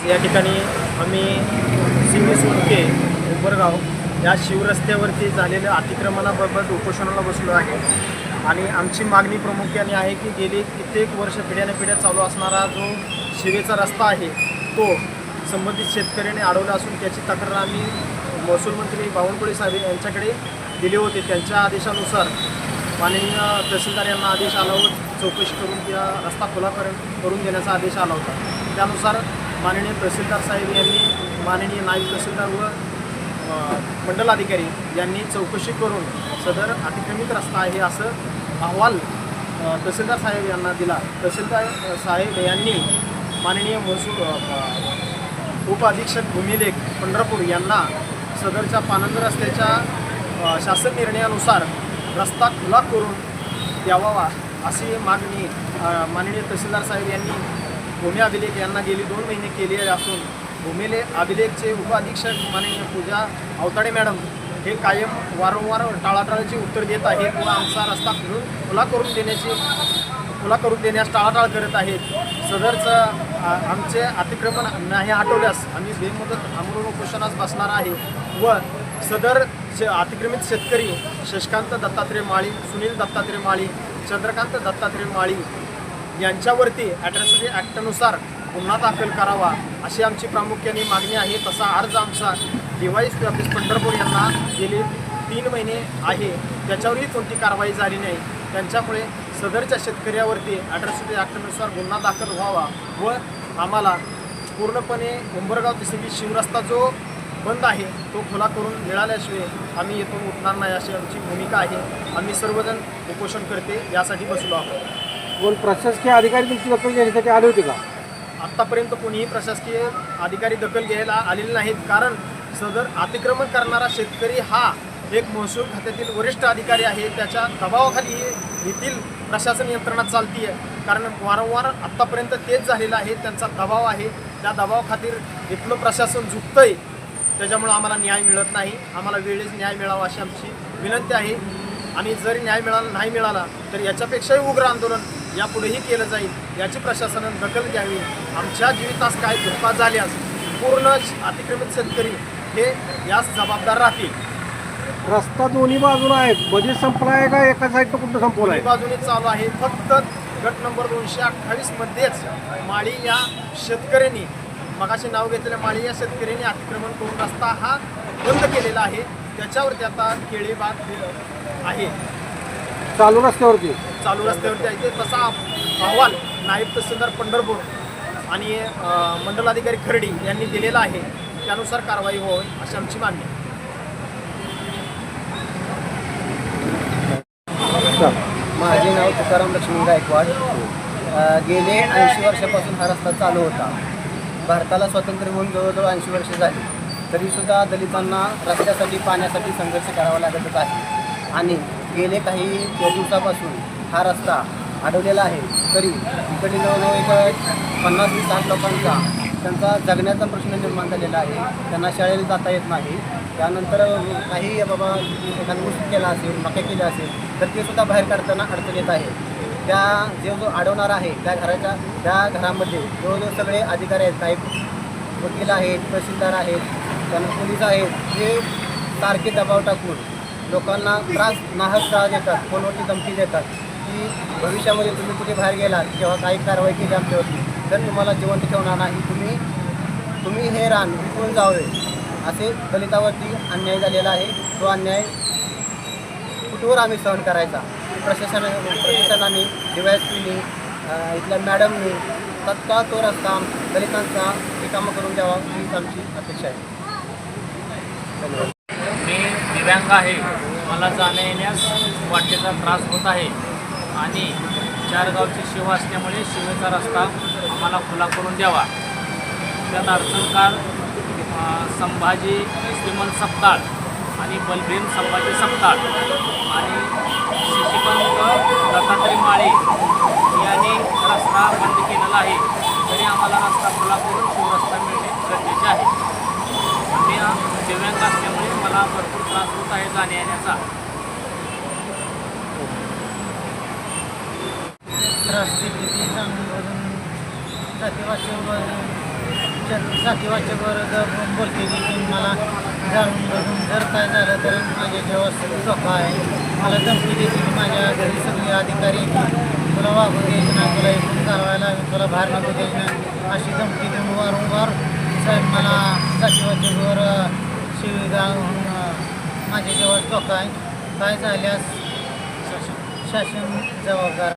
या ठिकाणी आम्ही सिमी सुटके उंबरगाव या शिवरस्त्यावरती झालेल्या अतिक्रमणाबाबत उपोषणाला बसलो आहे आणि आमची मागणी प्रामुख्याने आहे की गेली कित्येक वर्ष पिढ्यानपिढ्या चालू असणारा जो शिवेचा रस्ता आहे तो संबंधित शेतकऱ्याने अडवला असून त्याची तक्रार आम्ही महसूल मंत्री बावनकुळे साहेब यांच्याकडे दिले होते। त्यांच्या आदेशानुसार माननीय तहसीलदार यांना आदेश आला व चौकशी करून त्या रस्ता खुला करून देण्याचा आदेश आला होता। त्यानुसार माननीय तहसीलदार साहेब यांनी माननीय नायब तहसीलदार व मंडल अधिकारी यांनी चौकशी करून सदर अतिक्रमित रस्ता आहे असं अहवाल तहसीलदार साहेब यांना दिला। तहसीलदार साहेब यांनी माननीय महसूल उपअधीक्षक भूमिलेख पंढरपूर यांना सदरच्या पानंद रस्त्याच्या शासन निर्णयानुसार रस्ता खुला करून द्यावा अशी मागणी माननीय तहसीलदार साहेब यांनी भूमी अभिलेख यांना गेली 2 महिने केली असून भूमी अभिलेखचे उपअधीक्षक माननीय पूजा अवताडे मॅडम हे कायम वारंवार टाळाटाळीची उत्तर देत आहेत व आमचा रस्ता खुला करून देण्यास टाळाटाळ करत आहेत। सदरचं आमचे अतिक्रमण नाही हटवल्यास आम्ही बेमुदत आमरण उपोषणास बसणार आहे व सदर अतिक्रमित शेतकरी शशिकांत दत्तात्रय माळी, सुनील दत्तात्रय माळी, चंद्रकांत दत्तात्रय माळी यांच्यावरती ॲट्रॉसिटी ॲक्टनुसार गुन्हा दाखल करावा अशी आमची प्रामुख्याने मागणी आहे। तसा अर्ज आमचा DYSP ऑफिस पंढरपूर यांना गेले 3 महिने आहे, त्याच्यावरही कोणती कारवाई झाली नाही। त्यांच्यामुळे सदरच्या शेतकऱ्यावरती ॲट्रॉसिटी ॲक्टनुसार गुन्हा दाखल व्हावा व आम्हाला पूर्णपणे उंबरगाव तिसरी शिवरस्ता जो बंद आहे तो खुला करून मिळाल्याशिवाय आम्ही येथून उठणार नाही अशी आमची भूमिका आहे। आम्ही सर्वजण उपोषण करते यासाठी बसलो आहोत। कोण प्रशासकीय अधिकारी तुमची दखल घेण्यासाठी आले होते का? आत्तापर्यंत कोणीही प्रशासकीय अधिकारी दखल घ्यायला आलेले नाहीत, कारण सदर अतिक्रमण करणारा शेतकरी हा एक महसूल खात्यातील वरिष्ठ अधिकारी आहे। त्याच्या दबावाखाली येथील प्रशासन यंत्रणा चालती आहे, कारण वारंवार आत्तापर्यंत तेच झालेलं आहे, त्यांचा दबाव आहे। त्या दबावाखातीर इथलं प्रशासन झुकतंय, त्याच्यामुळं आम्हाला न्याय मिळत नाही। आम्हाला वेळेस न्याय मिळावा अशी आमची विनंती आहे आणि जरी न्याय नाही मिळाला तर याच्यापेक्षाही उग्र आंदोलन यापुढेही केलं जाईल याची प्रशासनाने दखल घ्यावी। आमच्या जीवितास काय धोका झाल्यास पूर्ण अतिक्रमित शेतकरी हे यास जबाबदार राहतील। रस्ता दोन्ही बाजूला आहेत, मध्ये संपला आहे का एका साईडला कुठं संपवला आहे? बाजूने चालू आहे। फक्त गट नंबर 228 मध्येच माळी या शेतकऱ्यांनी मगाशी नाव घेतलेल्या माळी या शेतकऱ्यांनी अतिक्रमण करून रस्ता हा बंद केलेला आहे। त्याच्यावरती आता केळीबाग आहे, चालू रस्त्यावरती आहे। तसा अहवाल नायब तहसीलदार पंढरपूर आणि मंडलाधिकारी खर्डी यांनी दिलेला आहे, त्यानुसार कारवाई व्हावी अशी आमची मागणी आहे। माझे नाव तुकाराम लक्ष्मण गायकवाड। गेले 80 वर्षापासून हा रस्ता चालू होता। भारताला स्वातंत्र्य होऊन जवळजवळ 80 वर्ष झाली, तरीसुद्धा दलितांना रस्त्यासाठी पाण्यासाठी संघर्ष करावा लागतच आहे आणि गेले काही दिवसापासून हा रस्ता अडवलेला आहे। तरी इकडे जवळजवळ एक 50-60 लोकांचा त्यांचा जगण्याचा प्रश्न निर्माण झालेला आहे। त्यांना शाळेला जाता येत नाही। त्यानंतर काही बाबा एखादा ऊस केला असेल, मका केला असेल तर ते सुद्धा बाहेर काढताना अडचण येत आहे। त्या जो अडवणार आहे त्या घरामध्ये जवळजवळ सगळे अधिकारी आहेत, काही वकील आहेत, तहसीलदार आहेत, त्यांना पोलीस आहेत, जे सारखे दबाव टाकून लोकांना नाहक त्रास देतात, फोनवरती धमकी देतात की भविष्यामध्ये तुम्ही कुठे बाहेर गेलात किंवा काही कारवाई केली आमच्यावरती तर तुम्हाला जिवंत ठेवणार नाही, तुम्ही हे रान विकून जावे असे दलितावरती अन्याय झालेला आहे। तो अन्याय कुठवर आम्ही सहन करायचा? प्रशासनाने DYSPनी इथल्या मॅडमनी तत्काळ तो रस्ता दलितांचा रिकामा करून द्यावा हीच आमची अपेक्षा आहे। धन्यवाद। मी दिव्यांग आहे, मला जाण्या येण्यास वाटेचा त्रास होत आहे आणि 4 गावची शिव असल्यामुळे शिवेचा रस्ता आम्हाला खुला करून द्यावा। त्यात अडचणकार संभाजी श्रीमंत सपकाळ आणि बलभीम संभाजी सपकाळ आणि शशिकांत दत्तात्रय माळी यांनी रस्ता बंद केलेला आहे, तरी आम्हाला रस्ता खुला करून शिवरस्ता मिळणे गरजेचे आहे। आम्ही दिव्यांग असल्यामुळे मला भरपूर त्रास होत आहे जाण्या येण्याचा। रस्ते किती जातीवाचीवर जातीवाच्यावर बोलते की मला जाणून बघून जर काय झालं तर माझ्या जेव्हा धोका आहे मला धमकी देते की माझ्या घरी सगळे अधिकारी तुला वागू द्यायचे नाही तुला एकूण कारवायला हवी तुला बाहेर नको द्यायची नाही अशी धमकी देऊन वारंवार साहेब मला जातीवाच्यावर शिवीगाळ माझ्या जेव्हा धोका आहे काय झाल्यास शासन जबाबदार